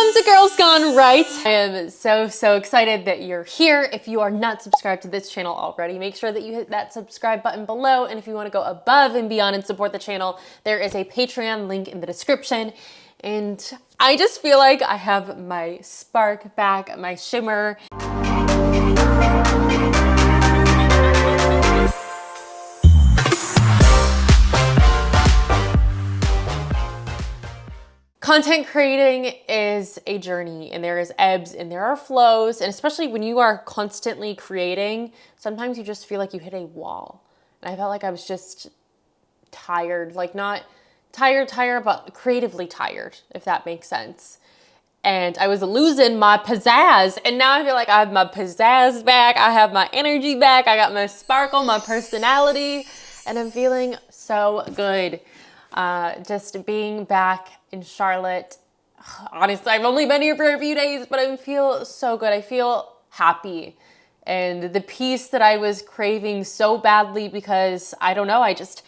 Welcome to Girls Gone Right. I am so excited that you're here. If you are not subscribed to this channel already, make sure that you hit that subscribe button below. And if you want to go above and beyond and support the channel, there is a Patreon link in the description. And I just feel like I have my spark back, my shimmer. Content creating is a journey, and there is ebbs and there are flows, and especially when you are constantly creating, sometimes you just feel like you hit a wall. And I felt like I was just tired, like not tired, but creatively tired, if that makes sense. And I was losing my pizzazz, and now I feel like I have my pizzazz back, I have my energy back, I got my sparkle, my personality, and I'm feeling so good. Just being back in Charlotte. Honestly, I've only been here for a few days, but I feel so good. I feel happy. And the peace that I was craving so badly, because I don't know, I just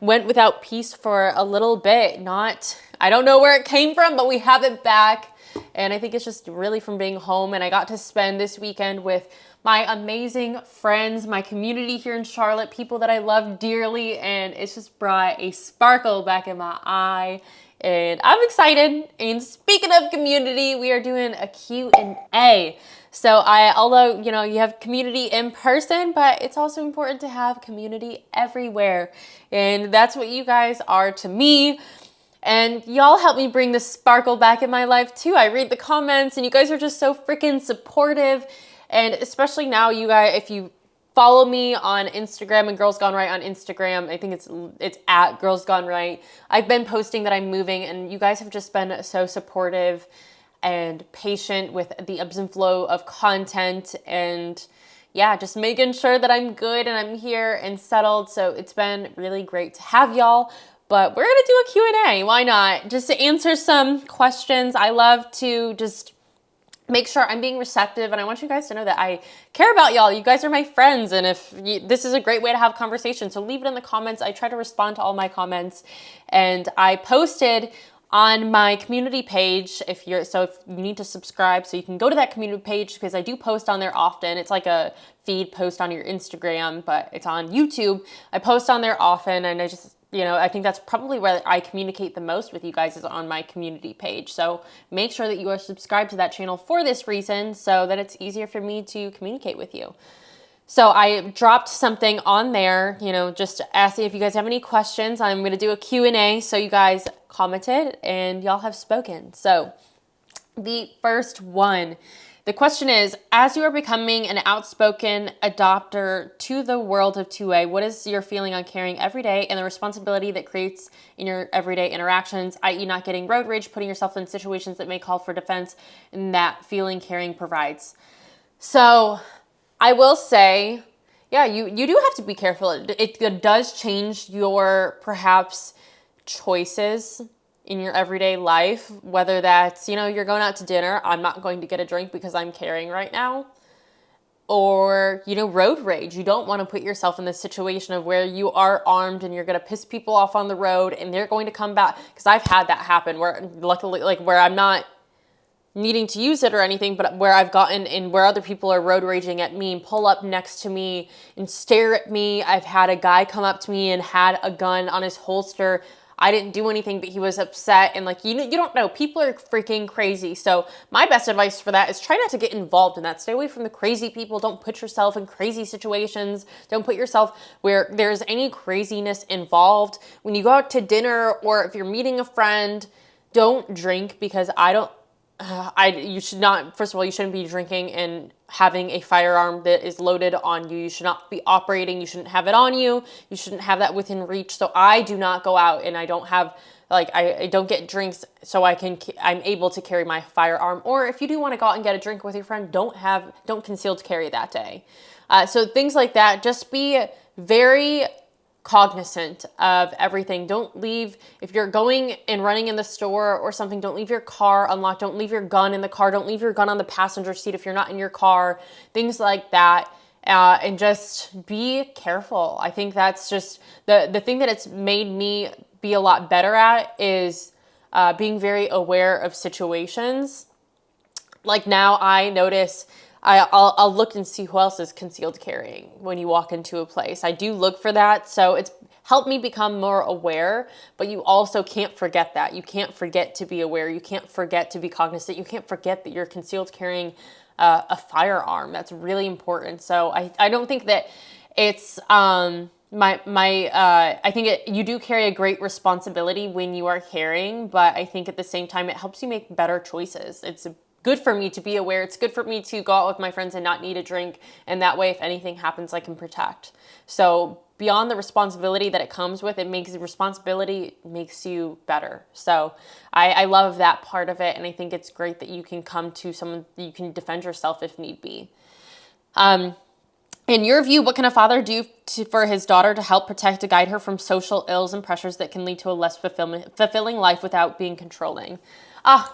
went without peace for a little bit. I don't know where it came from, but we have it back. And I think it's just really from being home. And I got to spend this weekend with my amazing friends, my community here in Charlotte, people that I love dearly, and it's just brought a sparkle back in my eye, and I'm excited. And speaking of community, we are doing a Q&A. So although, you know, you have community in person, but it's also important to have community everywhere, and that's what you guys are to me. And y'all help me bring the sparkle back in my life too. I read the comments, and you guys are just so freaking supportive. And especially now, you guys, if you follow me on Instagram and Girls Gone Right on Instagram, I think it's at Girls Gone Right. I've been posting that I'm moving, and you guys have just been so supportive and patient with the ebbs and flow of content, and yeah, just making sure that I'm good and I'm here and settled. So it's been really great to have y'all. But we're gonna do a Q&A. Why not? Just to answer some questions. I love to just make sure I'm being receptive, and I want you guys to know that I care about y'all. You guys are my friends, and this is a great way to have conversation, so leave it in the comments. I try to respond to all my comments, and I posted on my community page, if you need to subscribe, so you can go to that community page, because I do post on there often. It's like a feed post on your Instagram, but it's on YouTube. I post on there often, and I think that's probably where I communicate the most with you guys, is on my community page. So make sure that you are subscribed to that channel for this reason, so that it's easier for me to communicate with you. So I dropped something on there, just asking if you guys have any questions. I'm going to do a Q&A. So you guys commented and y'all have spoken. So the first one, the question is, as you are becoming an outspoken adopter to the world of 2A, what is your feeling on caring every day and the responsibility that creates in your everyday interactions, i.e. not getting road rage, putting yourself in situations that may call for defense, and that feeling caring provides? So I will say, yeah, you do have to be careful. It does change your, perhaps, choices in your everyday life, whether that's, you're going out to dinner, I'm not going to get a drink because I'm carrying right now, or, road rage. You don't want to put yourself in this situation of where you are armed and you're going to piss people off on the road and they're going to come back, because I've had that happen where, luckily, where I'm not needing to use it or anything, but where I've gotten in where other people are road raging at me and pull up next to me and stare at me. I've had a guy come up to me and had a gun on his holster. I didn't do anything, but he was upset, and you don't know. People are freaking crazy. So my best advice for that is try not to get involved in that. Stay away from the crazy people. Don't put yourself in crazy situations. Don't put yourself where there's any craziness involved. When you go out to dinner, or if you're meeting a friend, don't drink, because you should not, first of all, you shouldn't be drinking and having a firearm that is loaded on you. You should not be operating. You shouldn't have it on you. You shouldn't have that within reach. So I do not go out, and I don't have, I don't get drinks, so I'm able to carry my firearm. Or if you do want to go out and get a drink with your friend, don't conceal to carry that day. So things like that, just be very cognizant of everything. Don't leave, if you're going and running in the store or something, don't leave your car unlocked. Don't leave your gun in the car. Don't leave your gun on the passenger seat if you're not in your car. Things like that. And just be careful. I think that's just the thing that it's made me be a lot better at, is being very aware of situations Like now I notice I'll look and see who else is concealed carrying when you walk into a place. I do look for that. So it's helped me become more aware, but you also can't forget that. You can't forget to be aware. You can't forget to be cognizant. You can't forget that you're concealed carrying a firearm. That's really important. So I don't think that it's, I think you do carry a great responsibility when you are carrying, but I think at the same time, it helps you make better choices. It's good for me to be aware. It's good for me to go out with my friends and not need a drink. And that way, if anything happens, I can protect. So beyond the responsibility that it comes with, responsibility makes you better. So I love that part of it. And I think it's great that you can come to someone, you can defend yourself if need be. In your view, what can a father do for his daughter to help protect and guide her from social ills and pressures that can lead to a less fulfilling life without being controlling?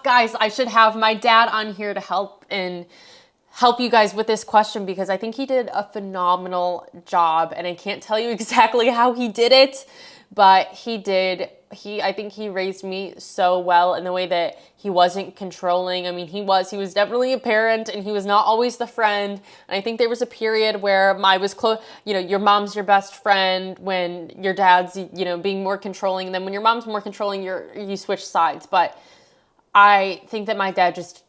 Guys, I should have my dad on here to help you guys with this question, because I think he did a phenomenal job, and I can't tell you exactly how he did it, but he did. I think he raised me so well in the way that he wasn't controlling. I mean, he was definitely a parent, and he was not always the friend. And I think there was a period where I was close, your mom's your best friend when your dad's, being more controlling. And then when your mom's more controlling, you switch sides. But I think that my dad just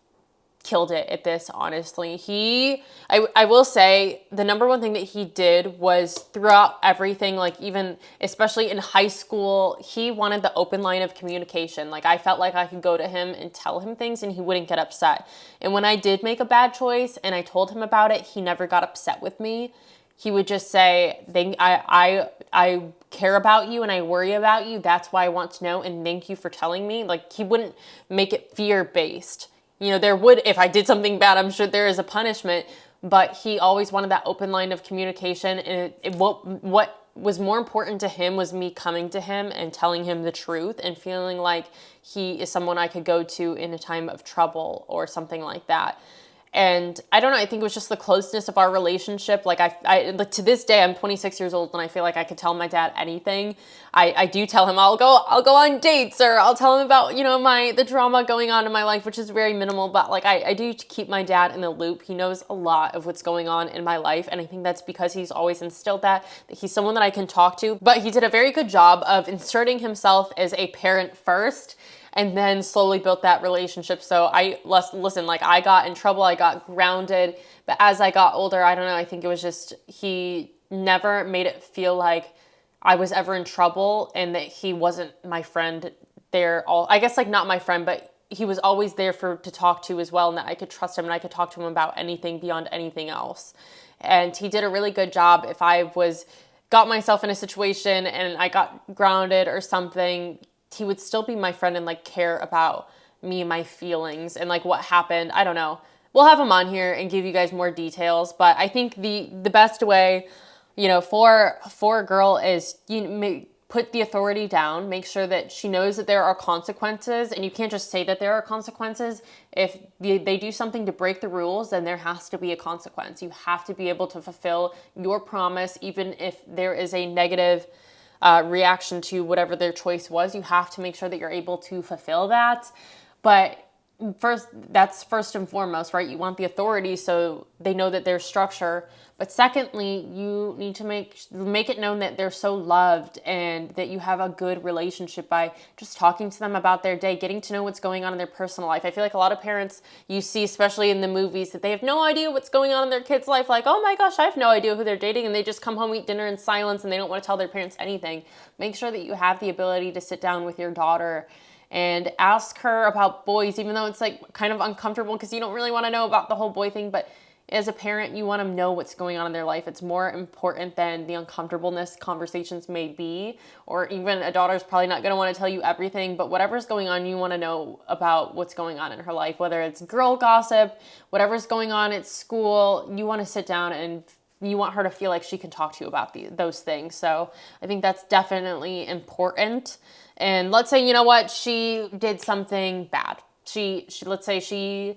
killed it at this, honestly. I will say the number one thing that he did was throughout everything, like even especially in high school, he wanted the open line of communication. Like I felt like I could go to him and tell him things and he wouldn't get upset. And when I did make a bad choice and I told him about it, he never got upset with me. He would just say, I care about you and I worry about you. That's why I want to know. And thank you for telling me. Like he wouldn't make it fear-based. There would, if I did something bad, I'm sure there is a punishment, but he always wanted that open line of communication. And what was more important to him was me coming to him and telling him the truth and feeling like he is someone I could go to in a time of trouble or something like that. And I don't know, I think it was just the closeness of our relationship. Like like to this day, I'm 26 years old and I feel like I could tell my dad anything. I do tell him I'll go on dates, or I'll tell him about, the drama going on in my life, which is very minimal, but like I do keep my dad in the loop. He knows a lot of what's going on in my life. And I think that's because he's always instilled that he's someone that I can talk to, but he did a very good job of inserting himself as a parent first, and then slowly built that relationship. So listen, like I got in trouble, I got grounded, but as I got older, I don't know, I think it was just, he never made it feel like I was ever in trouble and that he wasn't my friend there. I guess like not my friend, but he was always there to talk to as well, and that I could trust him and I could talk to him about anything beyond anything else. And he did a really good job. If I got myself in a situation and I got grounded or something, he would still be my friend and like care about me and my feelings and like what happened. I don't know. We'll have him on here and give you guys more details. But I think the best way, for a girl is put the authority down, make sure that she knows that there are consequences, and you can't just say that there are consequences. If they do something to break the rules, then there has to be a consequence. You have to be able to fulfill your promise, even if there is a negative reaction to whatever their choice was. You have to make sure that you're able to fulfill that. But that's first and foremost, right? You want the authority so they know that there's structure. But secondly, you need to make it known that they're so loved and that you have a good relationship by just talking to them about their day, getting to know what's going on in their personal life. I feel like a lot of parents you see, especially in the movies, that they have no idea what's going on in their kid's life. Like, oh my gosh, I have no idea who they're dating, and they just come home, eat dinner in silence, and they don't want to tell their parents anything. Make sure that you have the ability to sit down with your daughter and ask her about boys, even though it's like kind of uncomfortable because you don't really want to know about the whole boy thing. But as a parent, you want to know what's going on in their life. It's more important than the uncomfortableness conversations may be, or even a daughter's probably not going to want to tell you everything, but whatever's going on, you want to know about what's going on in her life, whether it's girl gossip, whatever's going on at school. You want to sit down and you want her to feel like she can talk to you about those things. So I think that's definitely important. And let's say, you know what, she did something bad. Let's say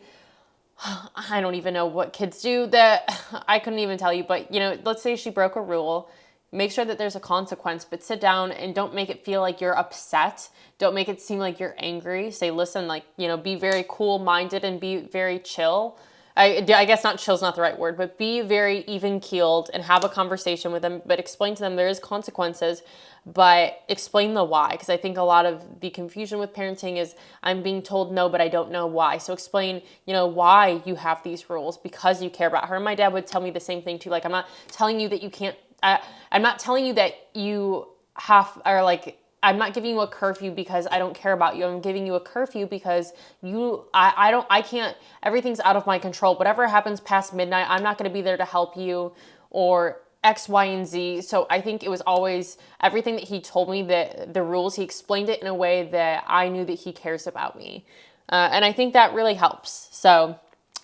I don't even know what kids do that I couldn't even tell you, but let's say she broke a rule. make sure that there's a consequence, but sit down and don't make it feel like you're upset. Don't make it seem like you're angry. Say, listen, like, be very cool-minded and be very chill. I guess not chill's not the right word, but be very even-keeled and have a conversation with them, but explain to them there is consequences, but explain the why. Because I think a lot of the confusion with parenting is I'm being told no, but I don't know why. So explain, why you have these rules, because you care about her. And my dad would tell me the same thing too. Like, I'm not telling you that you can't, I'm not telling you that you have, or like, I'm not giving you a curfew because I don't care about you. I'm giving you a curfew because I can't, everything's out of my control. Whatever happens past midnight, I'm not going to be there to help you, or X, Y, and Z. So I think it was always everything that he told me, that the rules, he explained it in a way that I knew that he cares about me. And I think that really helps. So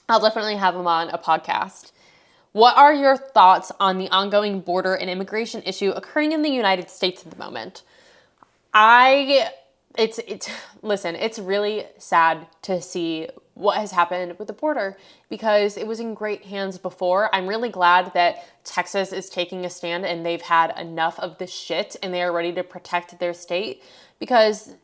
I'll definitely have him on a podcast. What are your thoughts on the ongoing border and immigration issue occurring in the United States at the moment? Listen, it's really sad to see what has happened with the border, because it was in great hands before. I'm really glad that Texas is taking a stand and they've had enough of this shit and they are ready to protect their state, because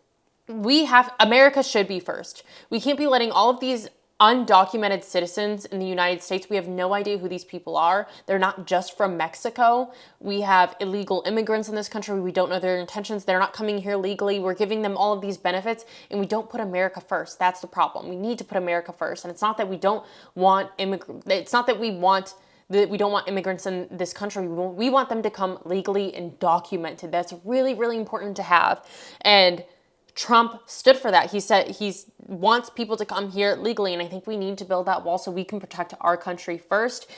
America should be first. We can't be letting all of these undocumented citizens in the United States, we have no idea who these people are. They're not just from Mexico. We have illegal immigrants in this country. We don't know their intentions. They're not coming here legally. We're giving them all of these benefits, and we don't put America first. That's the problem. We need to put America first. And it's not that we don't want it's not that we don't want immigrants in this country. We want them to come legally and documented. That's really, really important to have. And Trump stood for that. He said he wants people to come here legally, and I think we need to build that wall so we can protect our country first.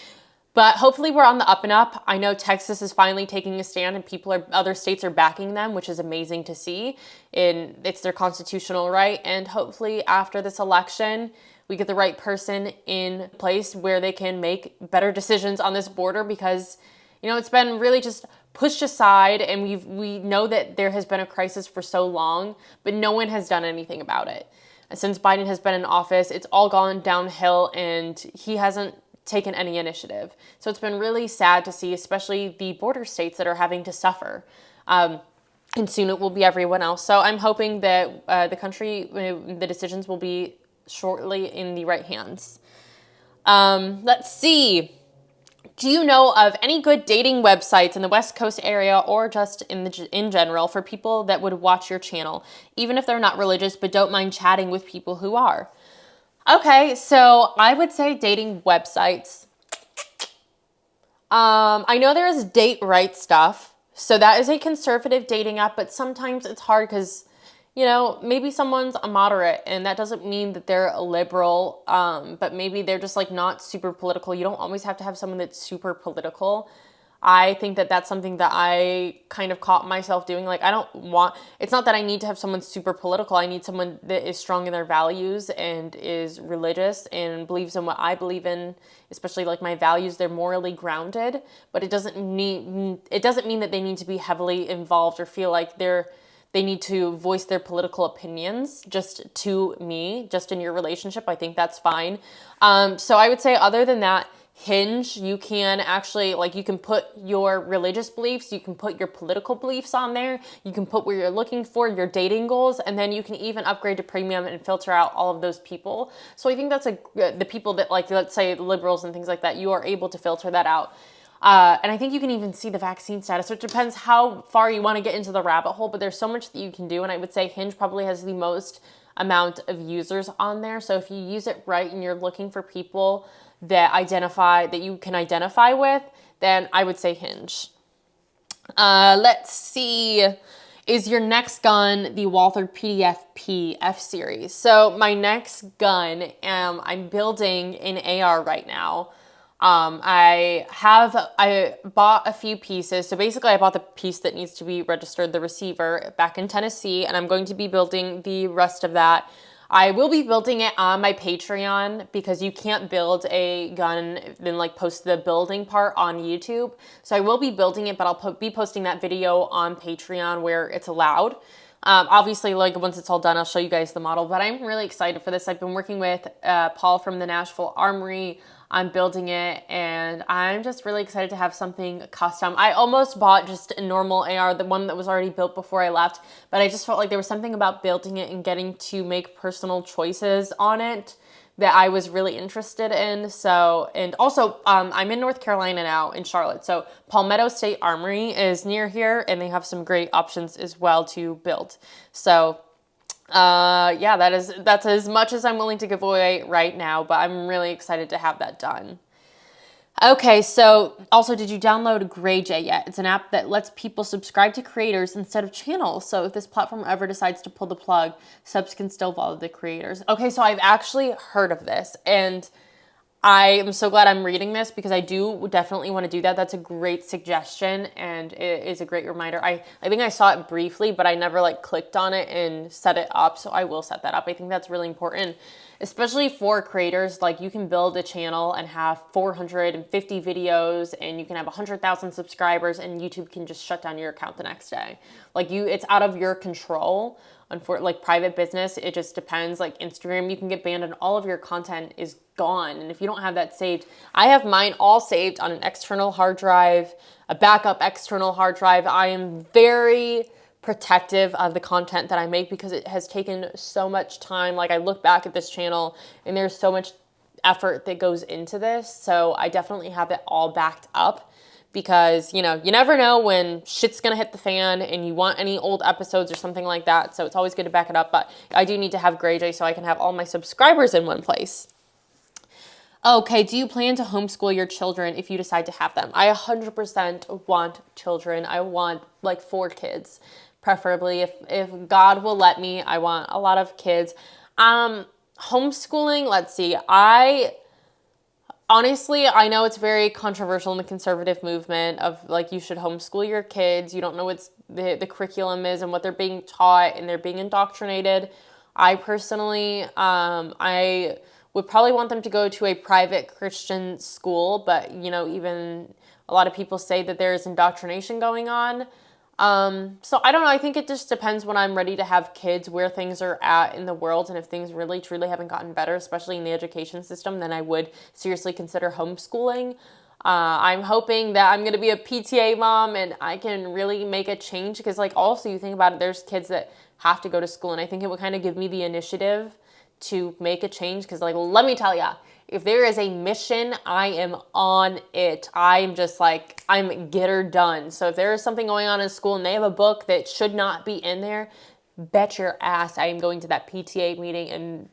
But hopefully we're on the up and up. I know Texas is finally taking a stand, and other states are backing them, which is amazing to see. And it's their constitutional right. And hopefully after this election, we get the right person in place where they can make better decisions on this border, because it's been really just pushed aside, and we know that there has been a crisis for so long, but no one has done anything about it. Since Biden has been in office, it's all gone downhill, and he hasn't taken any initiative. So it's been really sad to see, especially the border states that are having to suffer. And soon it will be everyone else. So I'm hoping that the decisions will be shortly in the right hands. Let's see. Do you know of any good dating websites in the West Coast area, or just in general, for people that would watch your channel, even if they're not religious but don't mind chatting with people who are? Okay, so I would say dating websites. I know there is Date Right stuff, so that is a conservative dating app, but sometimes it's hard because maybe someone's a moderate, and that doesn't mean that they're a liberal, but maybe they're just like not super political. You don't always have to have someone that's super political. I think that that's something that I kind of caught myself doing. Like, it's not that I need to have someone super political. I need someone that is strong in their values and is religious and believes in what I believe in, especially like my values. They're morally grounded, but it doesn't mean that they need to be heavily involved or feel like they need to voice their political opinions just to me, just in your relationship. I think that's fine. So I would say, other than that, Hinge, you can actually, you can put your religious beliefs, you can put your political beliefs on there, you can put where you're looking for, your dating goals, and then you can even upgrade to premium and filter out all of those people. So I think that's the people that, let's say liberals and things like that, you are able to filter that out. And I think you can even see the vaccine status. So it depends how far you want to get into the rabbit hole, but there's so much that you can do. And I would say Hinge probably has the most amount of users on there. So if you use it right and you're looking for people that you can identify with, then I would say Hinge. Let's see. Is your next gun the Walther PDFP F series? So my next gun, I'm building an AR right now. I bought a few pieces. So basically I bought the piece that needs to be registered, the receiver, back in Tennessee, and I'm going to be building the rest of that. I will be building it on my Patreon, because you can't build a gun and then post the building part on YouTube. So I will be building it, but I'll be posting that video on Patreon where it's allowed. Obviously, like once it's all done, I'll show you guys the model, but I'm really excited for this. I've been working with Paul from the Nashville Armory on building it, and I'm just really excited to have something custom. I almost bought just a normal AR, the one that was already built before I left, but I just felt like there was something about building it and getting to make personal choices on it that I was really interested in. So, and also, I'm in North Carolina now, in Charlotte. So Palmetto State Armory is near here, and they have some great options as well to build. So, yeah, that's as much as I'm willing to give away right now, but I'm really excited to have that done. Okay, so also, did you download GrayJ yet? It's an app that lets people subscribe to creators instead of channels. So if this platform ever decides to pull the plug, subs can still follow the creators. Okay, so I've actually heard of this, and I am so glad I'm reading this because I do definitely want to do that. That's a great suggestion, and it is a great reminder. I think I saw it briefly, but I never like clicked on it and set it up, so I will set that up. I think that's really important, especially for creators. Like, you can build a channel and have 450 videos, and you can have 100,000 subscribers, and YouTube can just shut down your account the next day. Like, it's out of your control. For like private business, it just depends. Like Instagram, you can get banned and all of your content is gone. And if you don't have that saved, I have mine all saved on an external hard drive, a backup external hard drive. I am very protective of the content that I make because it has taken so much time. Like, I look back at this channel and there's so much effort that goes into this. So I definitely have it all backed up, because, you never know when shit's gonna hit the fan and you want any old episodes or something like that. So it's always good to back it up. But I do need to have GrayJ so I can have all my subscribers in one place. Okay, do you plan to homeschool your children if you decide to have them? I 100% want children. I want like 4 kids, preferably. If God will let me, I want a lot of kids. Homeschooling, let's see. Honestly, I know it's very controversial in the conservative movement of like, you should homeschool your kids. You don't know what the curriculum is and what they're being taught, and they're being indoctrinated. I personally, I would probably want them to go to a private Christian school, but even a lot of people say that there is indoctrination going on. So I don't know. I think it just depends when I'm ready to have kids, where things are at in the world. And if things really, truly haven't gotten better, especially in the education system, then I would seriously consider homeschooling. I'm hoping that I'm going to be a PTA mom and I can really make a change, because like, also you think about it, there's kids that have to go to school, and I think it would kind of give me the initiative to make a change. Because like, let me tell ya, if there is a mission, I am on it. I'm just like, I'm get her done. So if there is something going on in school and they have a book that should not be in there, bet your ass I am going to that PTA meeting and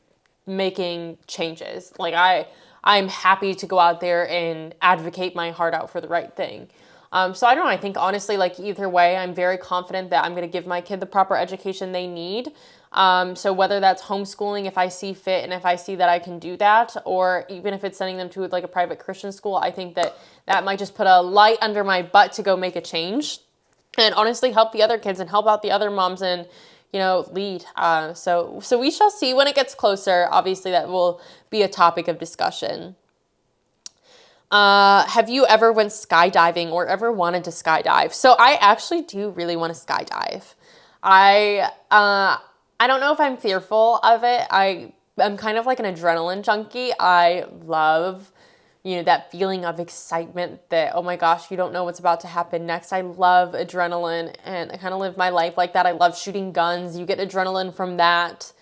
making changes. Like, I'm happy to go out there and advocate my heart out for the right thing. So I don't know. I think honestly, like, either way, I'm very confident that I'm going to give my kid the proper education they need. So whether that's homeschooling, if I see fit and if I see that I can do that, or even if it's sending them to like a private Christian school, I think that might just put a light under my butt to go make a change and honestly help the other kids and help out the other moms and, lead. So we shall see when it gets closer. Obviously that will be a topic of discussion. Have you ever went skydiving or ever wanted to skydive? So I actually do really want to skydive. I don't know if I'm fearful of it. I'm kind of like an adrenaline junkie. I love, that feeling of excitement that, oh my gosh, you don't know what's about to happen next. I love adrenaline, and I kind of live my life like that. I love shooting guns. You get adrenaline from that.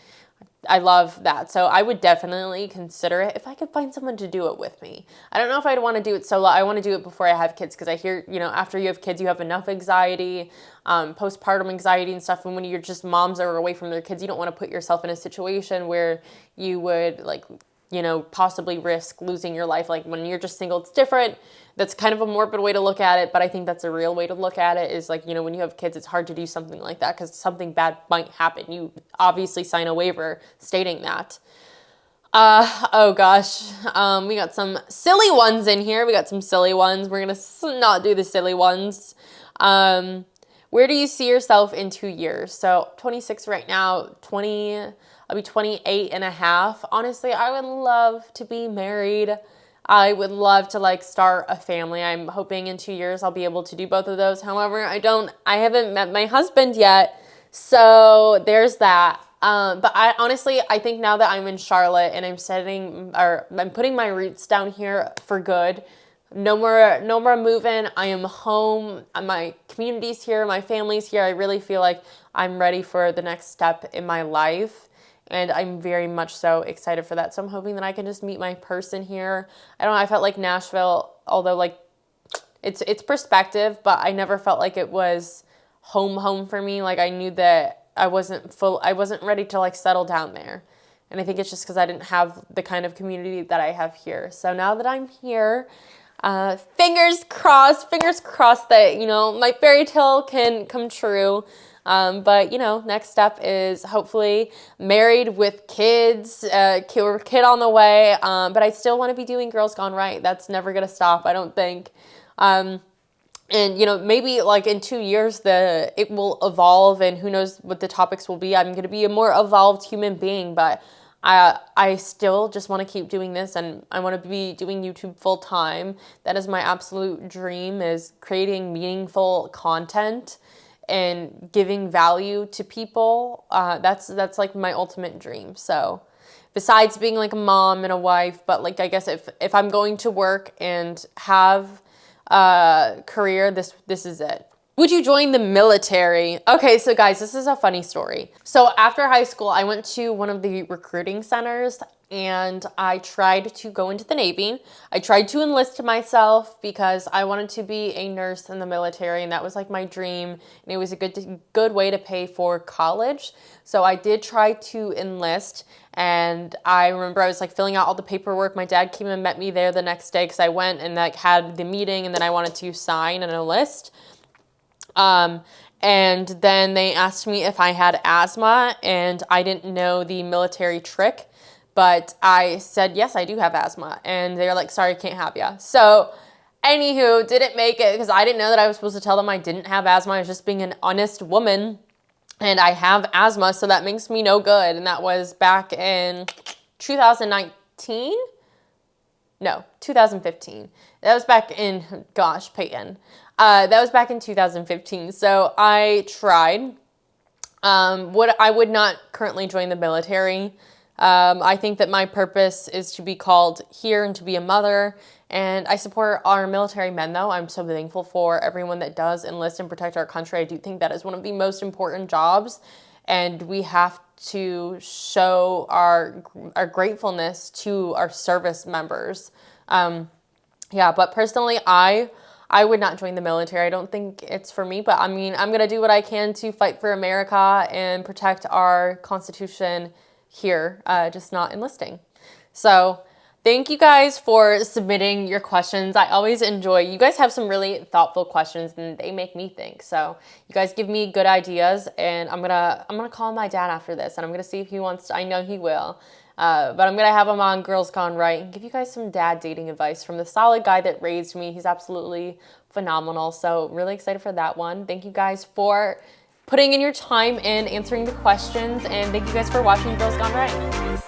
I love that. So I would definitely consider it if I could find someone to do it with me. I don't know if I'd want to do it solo. I want to do it before I have kids, because I hear, after you have kids, you have enough anxiety, postpartum anxiety and stuff. And when you're just moms that are away from their kids, you don't want to put yourself in a situation where you would possibly risk losing your life. Like, when you're just single, it's different. That's kind of a morbid way to look at it, but I think that's a real way to look at it, is like, when you have kids, it's hard to do something like that because something bad might happen. You obviously sign a waiver stating that. Oh gosh. We got some silly ones in here. We got some silly ones. We're going to not do the silly ones. Where do you see yourself in 2 years? So 26 right now, I'll be 28 and a half. Honestly, I would love to be married. I would love to start a family. I'm hoping in 2 years I'll be able to do both of those. However, I haven't met my husband yet. So there's that. But I honestly, I think now that I'm in Charlotte and I'm putting my roots down here for good. No more moving. I am home. My community's here. My family's here. I really feel like I'm ready for the next step in my life. And I'm very much so excited for that. So I'm hoping that I can just meet my person here. I don't know. I felt like Nashville, although like it's perspective, but I never felt like it was home for me. Like I knew that I wasn't ready to like settle down there. And I think it's just because I didn't have the kind of community that I have here. So now that I'm here, fingers crossed that, you know, my fairy tale can come true. But, you know, next step is hopefully married with kids, kid on the way. But I still want to be doing Girls Gone Right. That's never going to stop, I don't think. And, you know, maybe like in 2 years, it will evolve and who knows what the topics will be. I'm going to be a more evolved human being, but I still just want to keep doing this and I want to be doing YouTube full time. That is my absolute dream, is creating meaningful content and giving value to people. That's like my ultimate dream. So besides being like a mom and a wife, but like I guess if I'm going to work and have career, this is it. Would you join the military? Okay, so guys, this is a funny story. So after high school, I went to one of the recruiting centers and I tried to go into the Navy. I tried to enlist myself because I wanted to be a nurse in the military and that was like my dream. And it was a good way to pay for college. So I did try to enlist and I remember I was like filling out all the paperwork. My dad came and met me there the next day because I went and like had the meeting and then I wanted to sign and enlist. And then they asked me if I had asthma and I didn't know the military trick, but I said, yes, I do have asthma. And they were like, sorry, can't have ya. So anywho, didn't make it because I didn't know that I was supposed to tell them I didn't have asthma. I was just being an honest woman and I have asthma. So that makes me no good. And that was back in 2019. No, 2015. That was back in, gosh, Peyton. That was back in 2015. So I tried. I would not currently join the military. I think that my purpose is to be called here and to be a mother. And I support our military men, though. I'm so thankful for everyone that does enlist and protect our country. I do think that is one of the most important jobs. And we have to show our gratefulness to our service members. Yeah, but personally, I would not join the military. I don't think it's for me, but I mean, I'm going to do what I can to fight for America and protect our Constitution here, just not enlisting. So thank you guys for submitting your questions. I always enjoy, you guys have some really thoughtful questions and they make me think. So you guys give me good ideas and I'm gonna call my dad after this and I'm gonna see if he wants to, I know he will. But I'm going to have him on Girls Gone Right and give you guys some dad dating advice from the solid guy that raised me. He's absolutely phenomenal. So really excited for that one. Thank you guys for putting in your time and answering the questions. And thank you guys for watching Girls Gone Right.